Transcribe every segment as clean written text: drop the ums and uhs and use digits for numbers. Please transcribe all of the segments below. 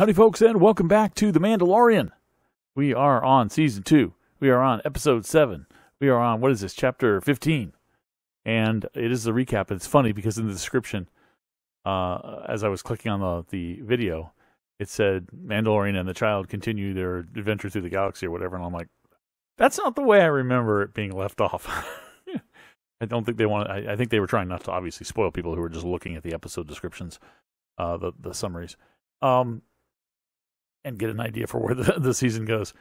Howdy, folks, and welcome back to The Mandalorian. We are on Season 2. We are on Episode 7. We are on, what is this, Chapter 15. And it is a recap. And it's funny because in the description, as I was clicking on the video, it said Mandalorian and the child continue their adventure through the galaxy or whatever. And I'm like, that's not the way I remember it being left off. I don't think they want to, I think they were trying not to obviously spoil people who were just looking at the episode descriptions, the summaries. And get an idea for where the season goes.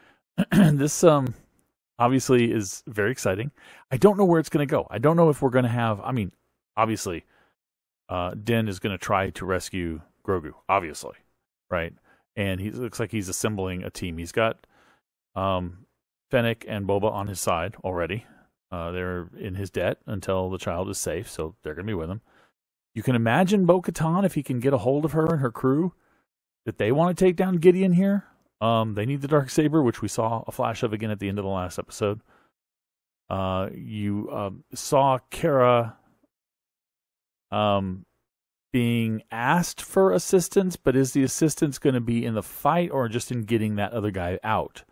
This obviously is very exciting. I don't know where it's going to go. I don't know if we're going to have, I mean, obviously, Din is going to try to rescue Grogu, obviously, right? And he looks like he's assembling a team. He's got Fennec and Boba on his side already. They're in his debt until the child is safe, so they're going to be with him. You can imagine Bo-Katan, if he can get a hold of her and her crew, that they want to take down Gideon here. They need the Darksaber, which we saw a flash of again at the end of the last episode. You saw Cara being asked for assistance, but is the assistance going to be in the fight or just in getting that other guy out,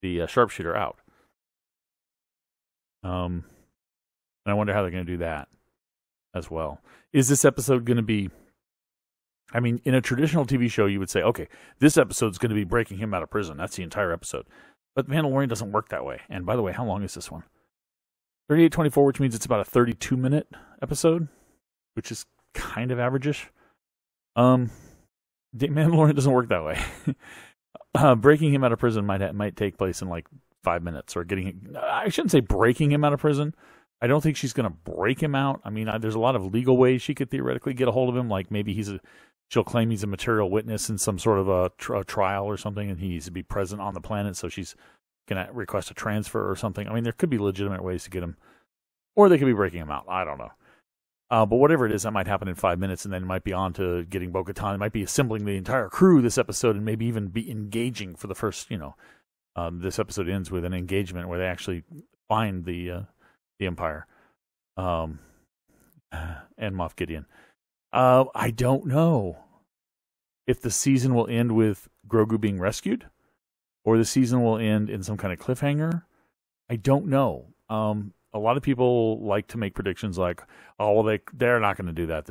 the sharpshooter out? And I wonder how they're going to do that as well. Is this episode going to be... I mean, in a traditional TV show, you would say, okay, this episode's going to be breaking him out of prison. That's the entire episode. But Mandalorian doesn't work that way. And by the way, how long is this one? 38-24, which means it's about a 32-minute episode, which is kind of average-ish. Mandalorian doesn't work that way. Breaking him out of prison might take place in like 5 minutes, or I shouldn't say breaking him out of prison. I don't think she's going to break him out. I mean, there's a lot of legal ways she could theoretically get a hold of him. Like maybe she'll claim he's a material witness in some sort of a trial or something, and he needs to be present on the planet, so she's going to request a transfer or something. I mean, there could be legitimate ways to get him, or they could be breaking him out. I don't know. But whatever it is, that might happen in 5 minutes, and then it might be on to getting Bo-Katan. It might be assembling the entire crew this episode, and maybe even be engaging for the first, this episode ends with an engagement where they actually find the Empire, and Moff Gideon. I don't know if the season will end with Grogu being rescued, or the season will end in some kind of cliffhanger. I don't know. A lot of people like to make predictions like, oh, well, they're not going to do that.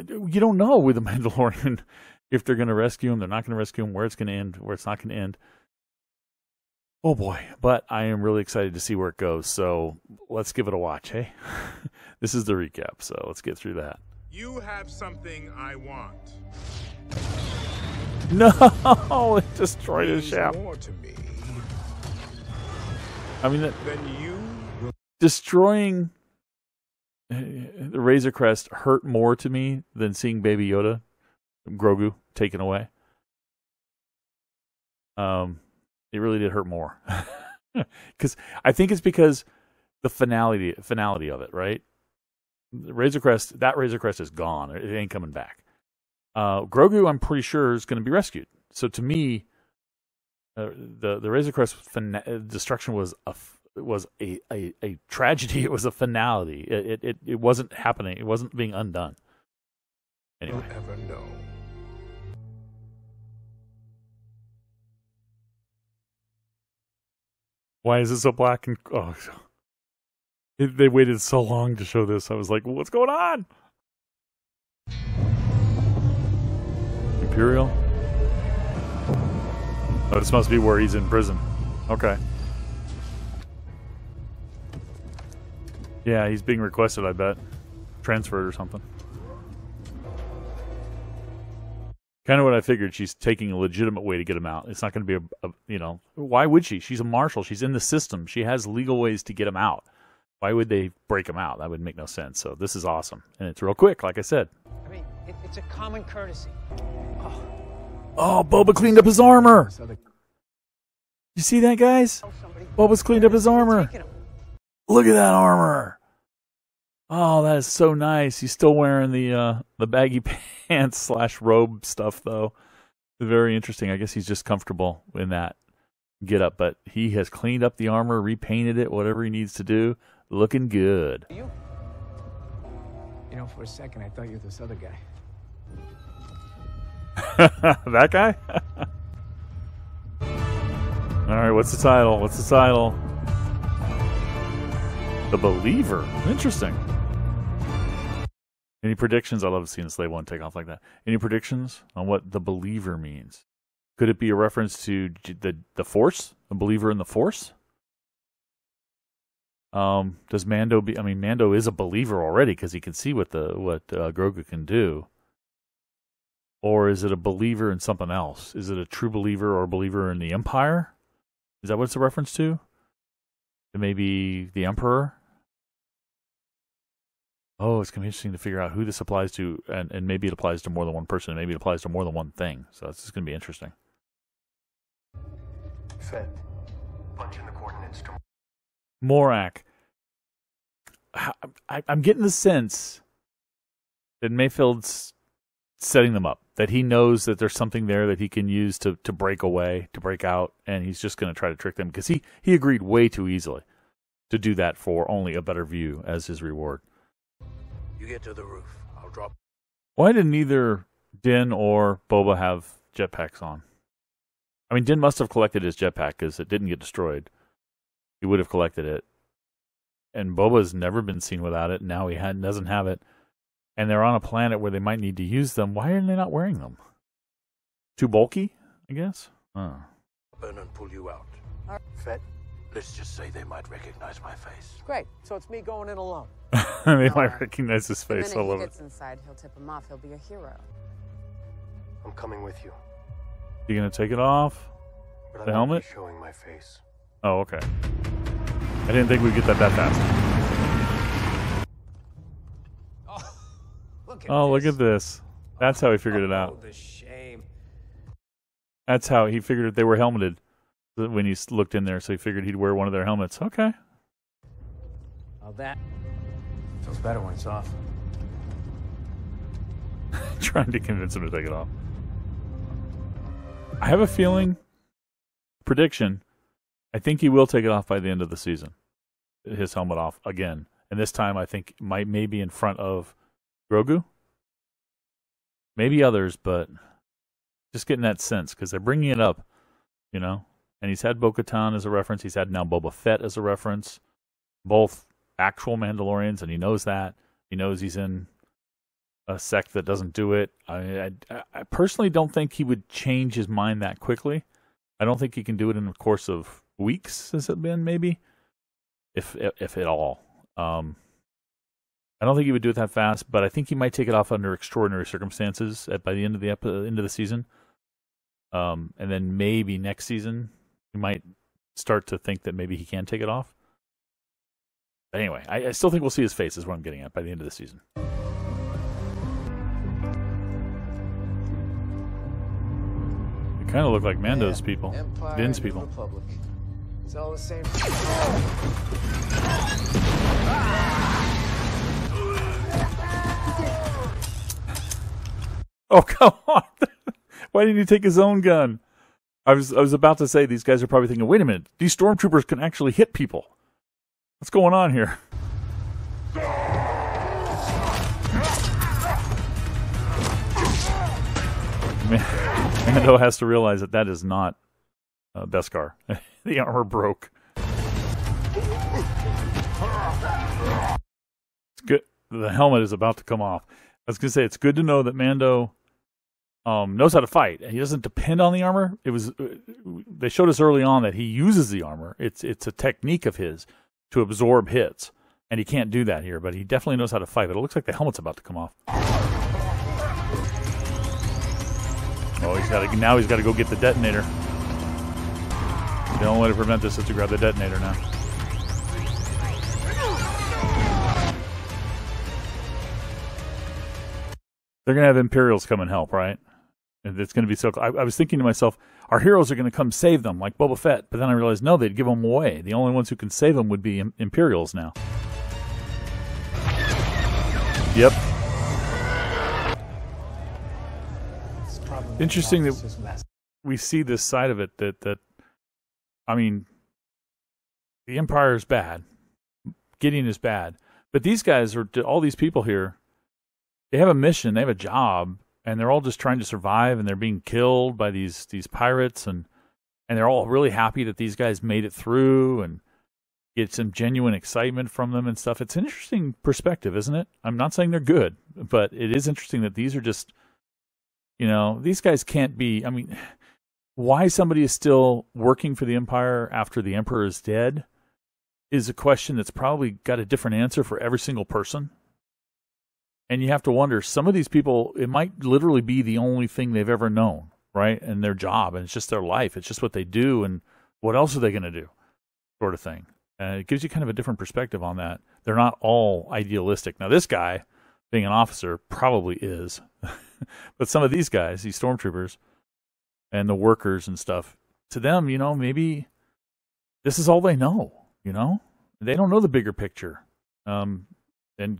You don't know with the Mandalorian if they're going to rescue him, they're not going to rescue him, where it's going to end, where it's not going to end. Oh boy, but I am really excited to see where it goes, so let's give it a watch, hey? This is the recap, so let's get through that. You have something I want. No, it destroyed his shaft. More to me. I mean, Then you destroying the Razor Crest hurt more to me than seeing Baby Yoda, Grogu, taken away. It really did hurt more. Because I think it's because the finality of it, right? The Razor Crest is gone. It ain't coming back. Grogu, I'm pretty sure, is going to be rescued. So to me, the Razor Crest destruction was a tragedy. It was a finality. It wasn't happening. It wasn't being undone. Anyway. don't ever know. Why is it so black and... Oh, they waited so long to show this. I was like, what's going on? Imperial? Oh, this must be where he's in prison. Okay. Yeah, he's being requested, I bet. Transferred or something. Kind of what I figured. She's taking a legitimate way to get him out. It's not going to be why would she? She's a marshal. She's in the system. She has legal ways to get him out. Why would they break him out? That would make no sense. So this is awesome. And it's real quick, like I said. I mean, it's a common courtesy. Oh, Boba cleaned up his armor. You see that, guys? Boba's cleaned up his armor. Look at that armor. Oh, that is so nice. He's still wearing the baggy pants / robe stuff, though. Very interesting. I guess he's just comfortable in that get up, but he has cleaned up the armor, repainted it, whatever he needs to do. Looking good. You know, for a second, I thought you were this other guy. That guy? right, what's the title? What's the title? The Believer. Interesting. Any predictions? I love seeing Slave One take off like that. Any predictions on what the Believer means? Could it be a reference to the Force? The believer in the Force? Does Mando be? I mean, Mando is a believer already because he can see what Grogu can do. Or is it a believer in something else? Is it a true believer or a believer in the Empire? Is that what it's a reference to? Maybe the Emperor? Oh, it's going to be interesting to figure out who this applies to, and maybe it applies to more than one person, maybe it applies to more than one thing. So it's just going to be interesting. Fed. Punch in the coordinates to Morak. I'm getting the sense that Mayfield's setting them up, that he knows that there's something there that he can use to break away, to break out, and he's just going to try to trick them because he agreed way too easily to do that for only a better view as his reward. You get to the roof. I'll drop. Why didn't either Din or Boba have jetpacks on? I mean, Din must have collected his jetpack because it didn't get destroyed. He would have collected it. And Boba's never been seen without it. Now he doesn't have it. And they're on a planet where they might need to use them. Why are they not wearing them? Too bulky, I guess? Burn and pull you out. Fed. Let's just say they might recognize my face. Great. So it's me going in alone. They might recognize his face. The I minute love he it. gets inside, he'll tip him off. He'll be a hero. I'm coming with you. You going to take it off? But The I won't helmet? be showing my face. Oh, okay. I didn't think we'd get that fast. Look at this. That's how he figured it out. The shame. That's how he figured they were helmeted when he looked in there, so he figured he'd wear one of their helmets. Okay. Well, that feels better when it's off. Trying to convince him to take it off. I have a feeling, prediction, I think he will take it off by the end of the season. His helmet off again. And this time I think maybe in front of Grogu. Maybe others, but just getting that sense because they're bringing it up, you know. And he's had Bo-Katan as a reference. He's had now Boba Fett as a reference. Both actual Mandalorians, and he knows that. He knows he's in a sect that doesn't do it. I personally don't think he would change his mind that quickly. I don't think he can do it in the course of weeks, has it been, maybe? If at all. I don't think he would do it that fast, but I think he might take it off under extraordinary circumstances by the end of the season. And then maybe next season, he might start to think that maybe he can take it off. But anyway, I still think we'll see his face is what I'm getting at by the end of the season. They kind of look like Mando's people. Empire Din's and people. Republic. It's all the same. Oh, come on. Why didn't he take his own gun? I was about to say, these guys are probably thinking, wait a minute, these stormtroopers can actually hit people. What's going on here? Mando has to realize that is not Beskar. The armor broke. It's good. The helmet is about to come off. I was going to say, it's good to know that Mando knows how to fight. He doesn't depend on the armor. They showed us early on that he uses the armor. It's a technique of his to absorb hits, and he can't do that here. But he definitely knows how to fight. But it looks like the helmet's about to come off. Oh, he's got to go get the detonator. The only way to prevent this is to grab the detonator now. They're going to have Imperials come and help, right? And it's going to be so... I was thinking to myself, our heroes are going to come save them, like Boba Fett. But then I realized, no, they'd give them away. The only ones who can save them would be Imperials now. Yep. Interesting that we see this side of it, that I mean, the Empire is bad. Gideon is bad. But these guys, all these people here, they have a mission, they have a job, and they're all just trying to survive, and they're being killed by these pirates, and and they're all really happy that these guys made it through and get some genuine excitement from them and stuff. It's an interesting perspective, isn't it? I'm not saying they're good, but it is interesting that these are just, these guys can't be, I mean, why somebody is still working for the Empire after the Emperor is dead is a question that's probably got a different answer for every single person. And you have to wonder, some of these people, it might literally be the only thing they've ever known, right? And their job, and it's just their life. It's just what they do, and what else are they going to do, sort of thing. And it gives you kind of a different perspective on that. They're not all idealistic. Now, this guy, being an officer, probably is. But some of these guys, these stormtroopers, and the workers and stuff, to them, maybe this is all they know, They don't know the bigger picture. And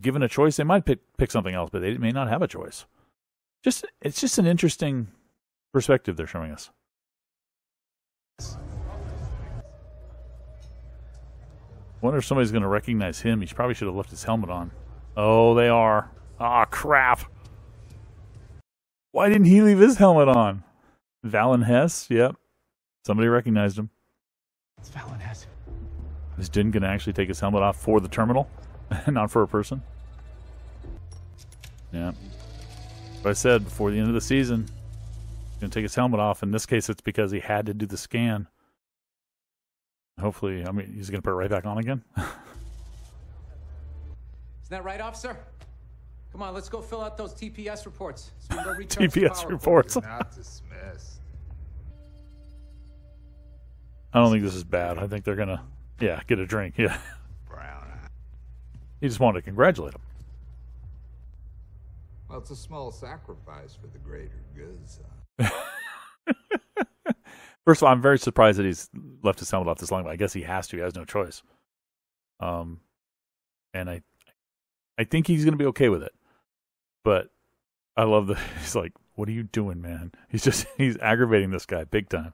given a choice, they might pick something else, but they may not have a choice. It's just an interesting perspective they're showing us. Wonder if somebody's going to recognize him. He probably should have left his helmet on. Oh, they are. Ah, crap. Why didn't he leave his helmet on? Valen Hess? Yep. Somebody recognized him. It's Valen Hess. Is Din going to actually take his helmet off for the terminal? Not for a person? Yeah. But I said, before the end of the season, he's going to take his helmet off. In this case, it's because he had to do the scan. Hopefully, he's going to put it right back on again. Isn't that right, officer? Come on, let's go fill out those TPS reports. So TPS reports. Not dismissed. I don't think this is bad. I think they're going to, get a drink. Yeah. Brown. He just wanted to congratulate him. Well, it's a small sacrifice for the greater good, son. First of all, I'm very surprised that he's left his helmet off this long, but I guess he has to. He has no choice. And I think he's going to be okay with it. But I love he's like, what are you doing, man? He's aggravating this guy big time.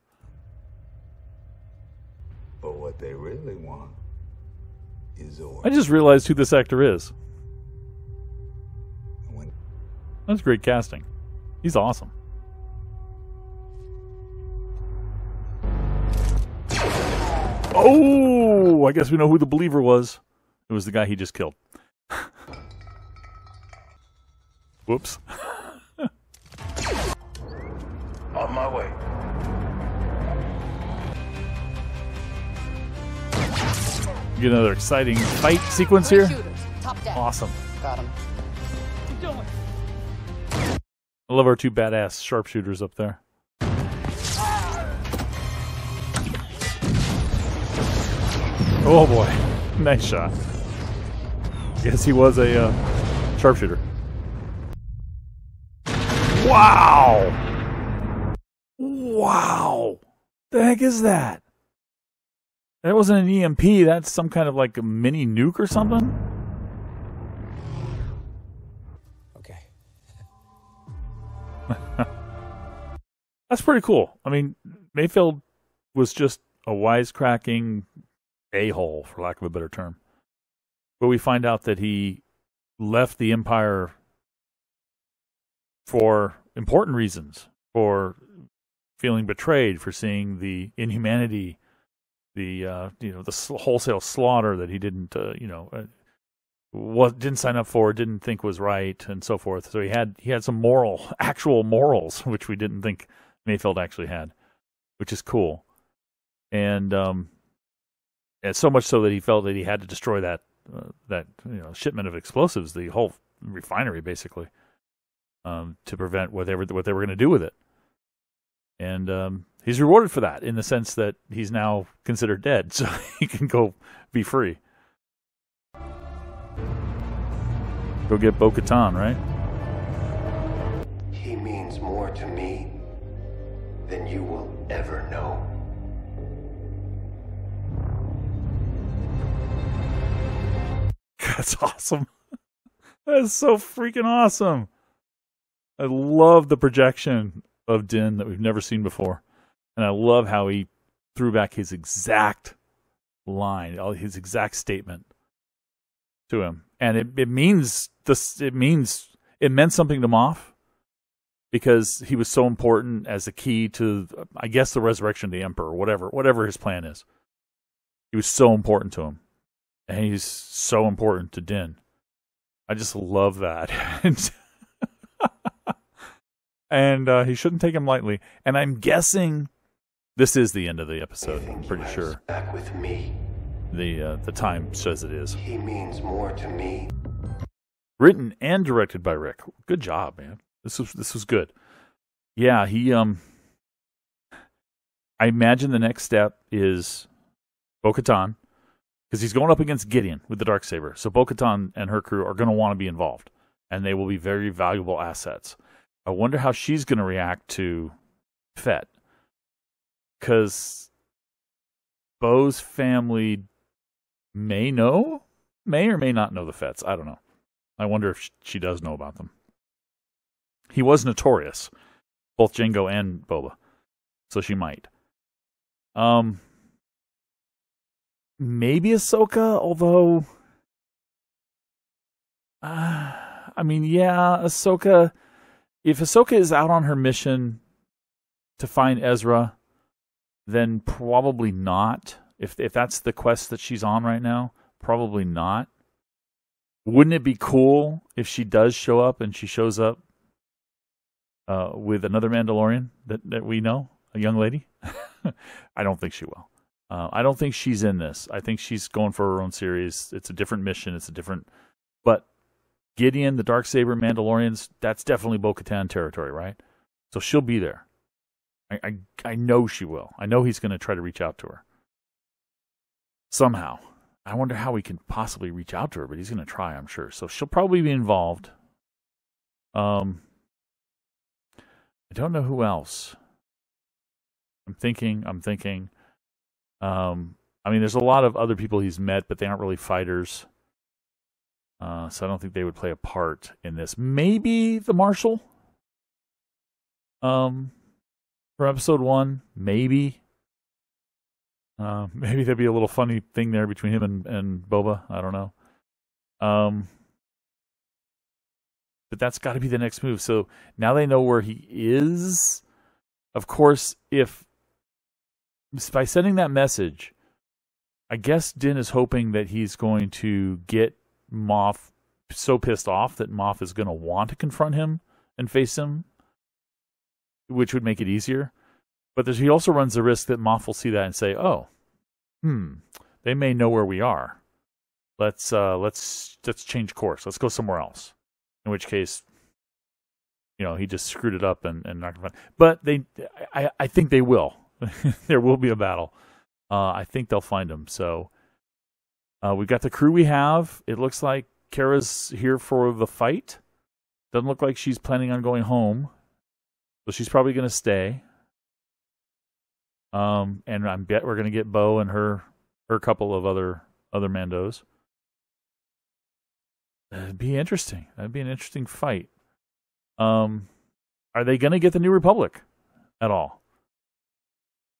But what they really want is order. I just realized who this actor is. That's great casting. He's awesome. Oh, I guess we know who the believer was. It was the guy he just killed. Whoops. On my way. Get another exciting fight sequence here. Top down. Awesome. Got him. I love our two badass sharpshooters up there. Oh boy, nice shot. Yes, he was a sharpshooter. Wow! Wow! The heck is that? That wasn't an EMP, that's some kind of like a mini nuke or something? Okay. That's pretty cool. I mean, Mayfield was just a wisecracking a-hole, for lack of a better term. But we find out that he left the Empire for important reasons, for feeling betrayed, for seeing the inhumanity, the wholesale slaughter that he didn't didn't sign up for, didn't think was right, and so forth. So he had some actual morals, which we didn't think Mayfield actually had, which is cool. And so much so that he felt that he had to destroy that shipment of explosives, the whole refinery, basically, to prevent what they were going to do with it. And he's rewarded for that in the sense that he's now considered dead, so he can go be free. Go get Bo-Katan, right? He means more to me than you will ever know. That's awesome. That's so freaking awesome. I love the projection of Din that we've never seen before. And I love how he threw back his exact line, his exact statement to him. And it meant something to Moff. because he was so important as the key to, I guess, the resurrection of the Emperor, whatever his plan is. He was so important to him, and he's so important to Din. I just love that. And he shouldn't take him lightly. And I'm guessing this is the end of the episode. I'm pretty sure. Back with me. The time says it is. He means more to me. Written and directed by Rick. Good job, man. This was good. Yeah, he I imagine the next step is Bo-Katan, because he's going up against Gideon with the Darksaber. So Bo-Katan and her crew are going to want to be involved, and they will be very valuable assets. I wonder how she's going to react to Fett, because Bo's family may or may not know the Fetts. I don't know. I wonder if she does know about them. He was notorious, both Jango and Boba, so she might. Maybe Ahsoka, although, I mean, yeah, Ahsoka. If Ahsoka is out on her mission to find Ezra, then probably not. If that's the quest that she's on right now, probably not. Wouldn't it be cool if she does show up and she shows up with another Mandalorian that we know, a young lady? I don't think she will. I don't think she's in this. I think she's going for her own series. It's a different mission. But Gideon, the Darksaber, Mandalorians, that's definitely Bo-Katan territory, right? So she'll be there. I know she will. I know he's going to try to reach out to her. Somehow. I wonder how he can possibly reach out to her, but he's going to try, I'm sure. So she'll probably be involved. I don't know who else. I'm thinking. I mean, there's a lot of other people he's met, but they aren't really fighters. So I don't think they would play a part in this. Maybe the Marshal? From episode 1, maybe. Maybe there'd be a little funny thing there between him and Boba. I don't know. But that's got to be the next move. So now they know where he is. Of course, if by sending that message, I guess Din is hoping that he's going to get Moff so pissed off that Moff is going to want to confront him and face him, which would make it easier. But he also runs the risk that Moff will see that and say, "Oh, they may know where we are. Let's change course. Let's go somewhere else." In which case, he just screwed it up and not confront. But I think they will. There will be a battle. I think they'll find him. So we've got the crew we have. It looks like Kara's here for the fight. Doesn't look like she's planning on going home. So she's probably going to stay. And I bet we're going to get Bo and her couple of other Mandos. That'd be interesting. That'd be an interesting fight. Are they going to get the New Republic at all?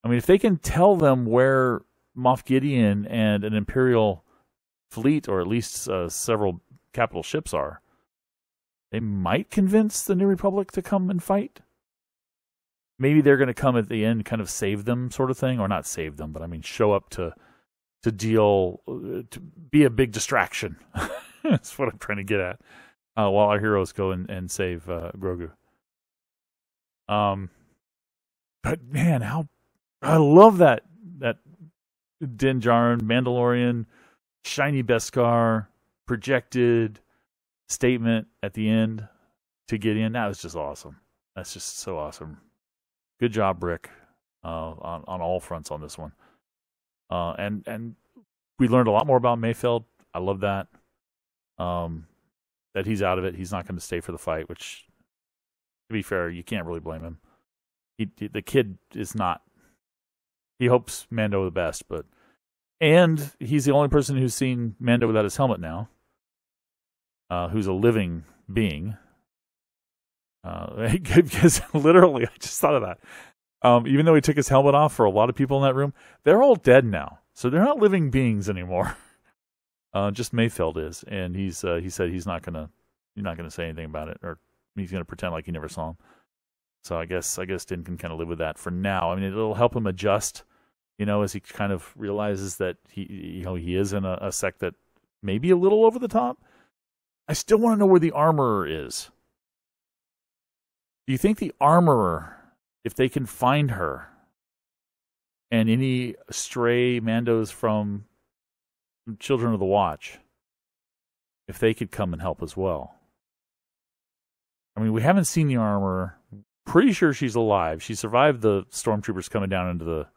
I mean, if they can tell them where Moff Gideon and an Imperial fleet, or at least several capital ships are, they might convince the New Republic to come and fight. Maybe they're going to come at the end, kind of save them, sort of thing, or not save them, but I mean, show up to be a big distraction. That's what I'm trying to get at. While our heroes go and save Grogu. But man, I love that Din Djarin, Mandalorian, shiny Beskar, projected statement at the end to Gideon. That was just awesome. That's just so awesome. Good job, Rick, on all fronts on this one. And we learned a lot more about Mayfeld. I love that. That he's out of it. He's not going to stay for the fight, which, to be fair, you can't really blame him. The kid is not. He hopes Mando the best, and he's the only person who's seen Mando without his helmet now, who's a living being. Because literally, I just thought of that. Even though he took his helmet off, for a lot of people in that room, they're all dead now. So they're not living beings anymore. Just Mayfeld is, and he said he's not gonna say anything about it, or he's gonna pretend like he never saw him. So I guess Din can kind of live with that for now. I mean, it'll help him adjust, as he kind of realizes that he is in a sect that may be a little over the top. I still want to know where the armorer is. Do you think the armorer, if they can find her, and any stray Mandos from Children of the Watch, if they could come and help as well? I mean, we haven't seen the armorer. Pretty sure she's alive. She survived the stormtroopers coming down into the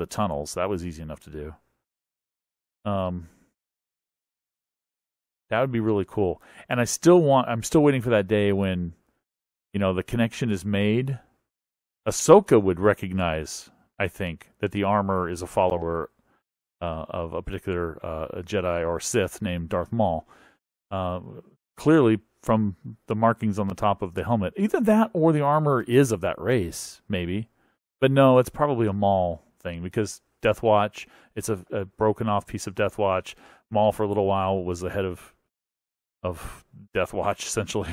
tunnels. That was easy enough to do. That would be really cool. And I'm still waiting for that day when, the connection is made. Ahsoka would recognize, I think, that the armor is a follower of a particular Jedi or Sith named Darth Maul. Clearly, from the markings on the top of the helmet. Either that or the armor is of that race, maybe. But no, it's probably a Maul thing, because Death Watch, it's a broken off piece of Death Watch. Maul, for a little while, was the head of Death Watch, essentially.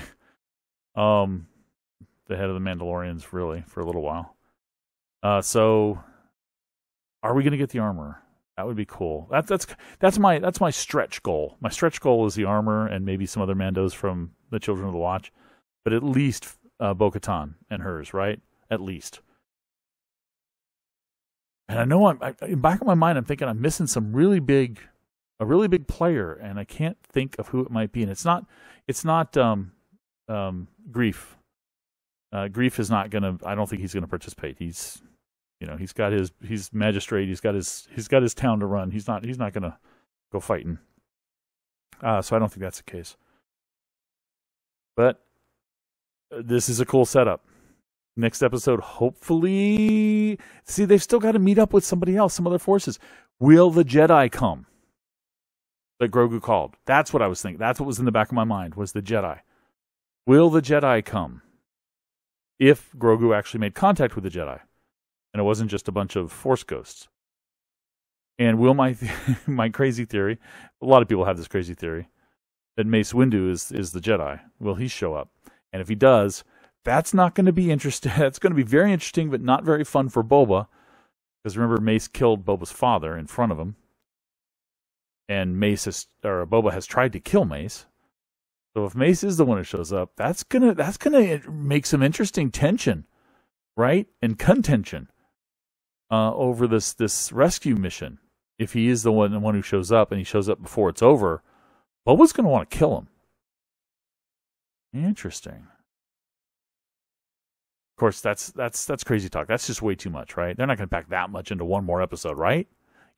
The head of the Mandalorians, really, for a little while. So, are we going to get the armor? That would be cool. That's my stretch goal. My stretch goal is the armor and maybe some other Mandos from the Children of the Watch, but at least Bo-Katan and hers, right? At least. And I know in back of my mind, I'm thinking I'm missing a really big player, and I can't think of who it might be. And it's not Grief. Grief is not gonna. I don't think he's gonna participate. He's got he's magistrate. He's got his town to run. He's not gonna go fighting. So I don't think that's the case. But this is a cool setup. Next episode, hopefully. See, they've still got to meet up with somebody else, some other forces. Will the Jedi come? That Grogu called. That's what I was thinking. That's what was in the back of my mind, was the Jedi. Will the Jedi come? If Grogu actually made contact with the Jedi, and it wasn't just a bunch of Force ghosts. And will my crazy theory, a lot of people have this crazy theory, that Mace Windu is the Jedi. Will he show up? And if he does, that's not going to be interesting. That's going to be very interesting, but not very fun for Boba. Because remember, Mace killed Boba's father in front of him. And Boba has tried to kill Mace. So if Mace is the one who shows up, that's gonna make some interesting tension, right? And contention over this rescue mission. If he is the one who shows up, and he shows up before it's over, Boba's gonna want to kill him. Interesting. Of course, that's crazy talk. That's just way too much, right? They're not going to pack that much into one more episode, right?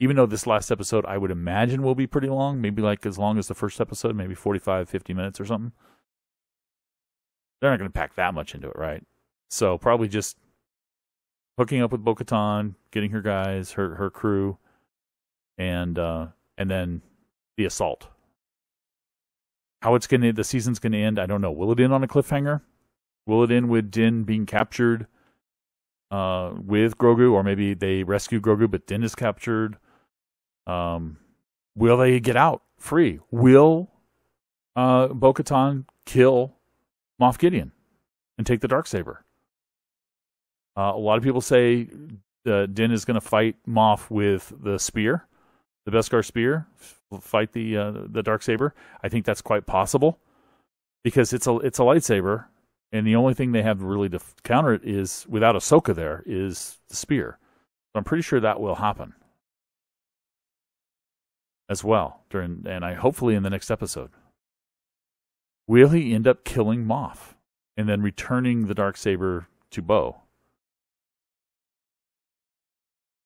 Even though this last episode, I would imagine, will be pretty long. Maybe like as long as the first episode, maybe 45, 50 minutes or something. They're not going to pack that much into it, right? So probably just hooking up with Bo-Katan, getting her guys, her crew, and then the assault. How the season's going to end, I don't know. Will it end on a cliffhanger? Will it end with Din being captured with Grogu, or maybe they rescue Grogu, but Din is captured? Will they get out free? Will Bo-Katan kill Moff Gideon and take the Darksaber? A lot of people say Din is going to fight Moff with the spear, the Beskar spear, fight the Darksaber. I think that's quite possible, because it's a lightsaber. And the only thing they have really to counter it is, without Ahsoka there, is the spear. So I'm pretty sure that will happen as well, hopefully in the next episode. Will he end up killing Moff and then returning the Darksaber to Bo?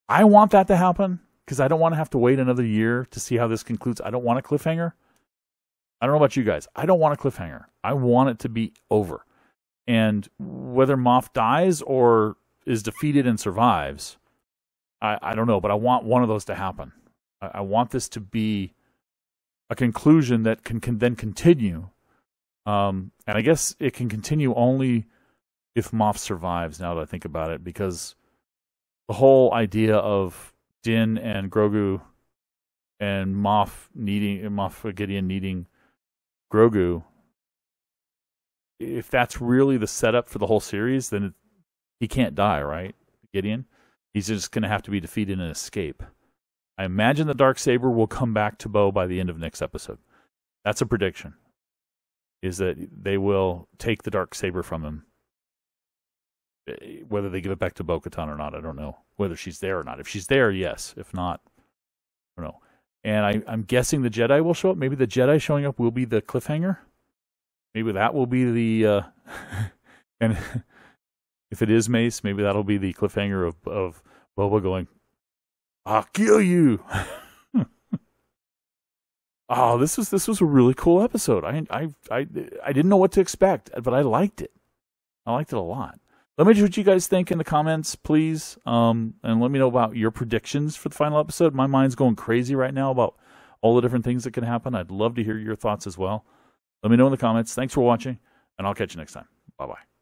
I want that to happen, because I don't want to have to wait another year to see how this concludes. I don't want a cliffhanger. I don't know about you guys. I don't want a cliffhanger. I want it to be over. And whether Moff dies or is defeated and survives, I don't know, but I want one of those to happen. I want this to be a conclusion that can then continue. And I guess it can continue only if Moff survives, now that I think about it, because the whole idea of Din and Grogu and Moff Gideon needing Grogu, if that's really the setup for the whole series, then he can't die, right? Gideon? He's just going to have to be defeated and escape. I imagine the Darksaber will come back to Bo by the end of next episode. That's a prediction. Is that they will take the Darksaber from him. Whether they give it back to Bo-Katan or not, I don't know. Whether she's there or not. If she's there, yes. If not, I don't know. And I'm guessing the Jedi will show up. Maybe the Jedi showing up will be the cliffhanger. Maybe that will be the... and if it is Mace, maybe that'll be the cliffhanger of Boba going, I'll kill you. Oh, this was a really cool episode. I didn't know what to expect, but I liked it. I liked it a lot. Let me know what you guys think in the comments, please. And let me know about your predictions for the final episode. My mind's going crazy right now about all the different things that can happen. I'd love to hear your thoughts as well. Let me know in the comments. Thanks for watching, and I'll catch you next time. Bye-bye.